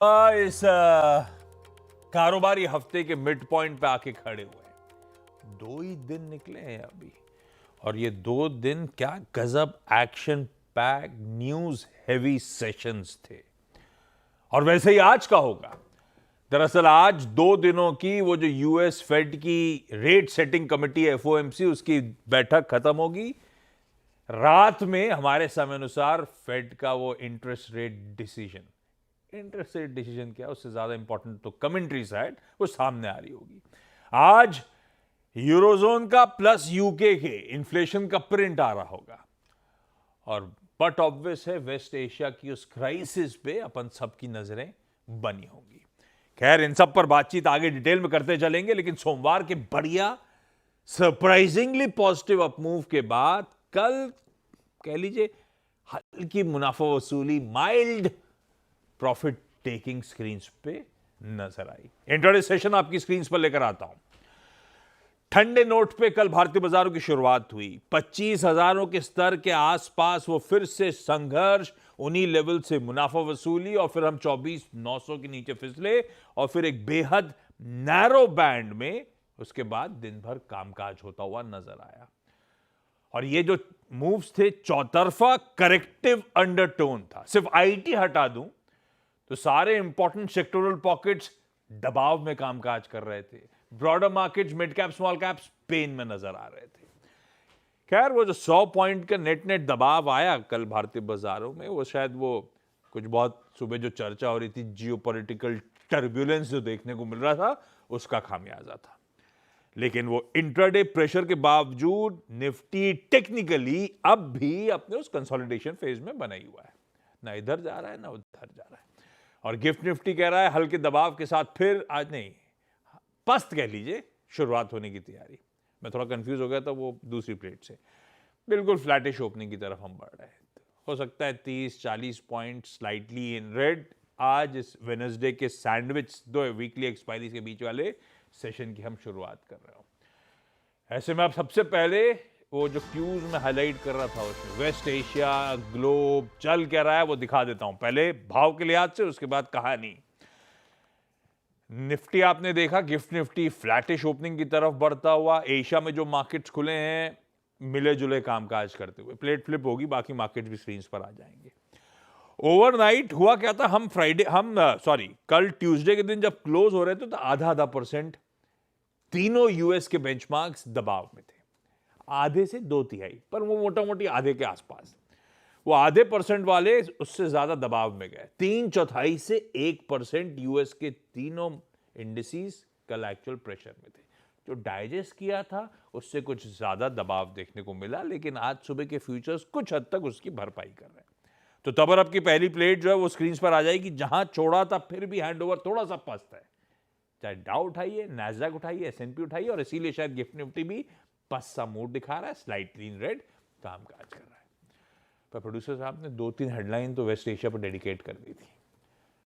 इस कारोबारी हफ्ते के मिड पॉइंट पे आके खड़े हुए हैं। 2 ही दिन निकले हैं अभी, और ये 2 दिन क्या गजब action pack news heavy sessions थे। और वैसे ही आज का होगा। दरअसल आज 2 दिनों की वो जो यूएस फेड की रेट सेटिंग कमेटी एफओएमसी, उसकी बैठक खत्म होगी। रात में हमारे समय अनुसार फेड का वो इंटरेस्ट रेट डिसीजन क्या, उससे ज्यादा इंपॉर्टेंट तो कमेंट्री साइड वो सामने आ रही होगी। आज यूरोजोन का प्लस यूके के इन्फ्लेशन का प्रिंट आ रहा होगा, और बट ऑब्वियस है वेस्ट एशिया की उस क्राइसिस पे अपन सबकी नजरें बनी होंगी। खैर, इन सब पर बातचीत आगे डिटेल में करते चलेंगे, लेकिन सोमवार के बढ़िया सरप्राइजिंगली पॉजिटिव अपमूव के बाद कल कह लीजिए हल्की मुनाफा वसूली, माइल्ड प्रॉफिट टेकिंग स्क्रीन पे नजर आई। इंट्राडे सेशन आपकी स्क्रीन पर लेकर आता हूं। ठंडे नोट पे कल भारतीय बाजारों की शुरुआत हुई। 25,000 के स्तर के आसपास वो फिर से संघर्ष, उन्हीं लेवल से मुनाफा वसूली, और फिर हम 24,900 के नीचे फिसले, और फिर एक बेहद नैरो बैंड में उसके बाद दिन भर कामकाज होता हुआ नजर आया। और ये जो मूव्स थे, चौतरफा करेक्टिव अंडरटोन था। सिर्फ आईटी हटा दूं तो सारे इंपॉर्टेंट सेक्टोरल पॉकेट्स दबाव में कामकाज कर रहे थे। Broader markets, mid cap, small caps pain में नजर आ रहे थे। खैर, वो जो 100 पॉइंट का नेट दबाव आया कल भारतीय बाजारों में, वो शायद वो कुछ बहुत सुबह जो चर्चा हो रही थी, जियोपॉलिटिकल टर्ब्यूलेंस जो देखने को मिल रहा था, उसका खामियाजा था। लेकिन वो इंट्राडे प्रेशर के बावजूद निफ्टी टेक्निकली अब भी अपने उस कंसोलिडेशन फेज में बना ही हुआ है। ना इधर जा रहा है ना उधर जा रहा है। और गिफ्ट निफ्टी कह रहा है हल्के दबाव के साथ फिर आज नहीं, पस्त कह लीजिए, शुरुआत होने की तैयारी। मैं थोड़ा कंफ्यूज हो गया था वो दूसरी प्लेट से। बिल्कुल फ्लैटिश ओपनिंग की तरफ हम बढ़ रहे हैं। हो सकता है 30-40 पॉइंट स्लाइटली इन रेड आज इस वेडनेसडे के सैंडविच 2 वीकली एक्सपायरी के बीच वाले सेशन की हम शुरुआत कर रहे हो। ऐसे में आप सबसे पहले वो जो क्यूज में हाईलाइट कर रहा था, उसमें वेस्ट एशिया, ग्लोब चल क्या रहा है वो दिखा देता हूं। पहले भाव के लिहाज से, उसके बाद कहानी। निफ्टी आपने देखा, गिफ्ट निफ्टी फ्लैटिश ओपनिंग की तरफ बढ़ता हुआ। एशिया में जो मार्केट्स खुले हैं मिले जुले कामकाज करते हुए, प्लेट फ्लिप होगी, बाकी मार्केट्स भी स्क्रीन पर आ जाएंगे। ओवरनाइट हुआ क्या था, कल ट्यूसडे के दिन जब क्लोज हो रहे थे तो आधा परसेंट तीनों यूएस के बेंचमार्क्स दबाव में थे। आधे से 2/3, पर वो मोटा मोटी आधे के आसपास। वो आधे परसेंट वाले उससे ज्यादा दबाव में गए। 3/4 से 1% यूएस के तीनों इंडिसेस कल एक्चुअल प्रेशर में थे। जो डाइजेस्ट किया था उससे कुछ ज्यादा दबाव देखने को मिला, लेकिन आज सुबह के फ्यूचर्स कुछ हद तक उसकी भरपाई कर रहे हैं। तो तब अब की पहली प्लेट जो है वो स्क्रीन पर आ जाएगी। जहां छोड़ा था फिर भी हैंडओवर थोड़ा सा पस्त है। चाहे डाउ उठाइए, नैस्डैक उठाइए, एसएनपी उठाइए, और इसीलिए शायद गिफ्ट निफ्टी भी पस्त सा मूड दिखा रहा है, स्लाइटली इन रेड कामकाज कर रहा है। पर प्रोड्यूसर साहब ने 2-3 हेडलाइन तो वेस्ट एशिया पर डेडिकेट कर दी थी।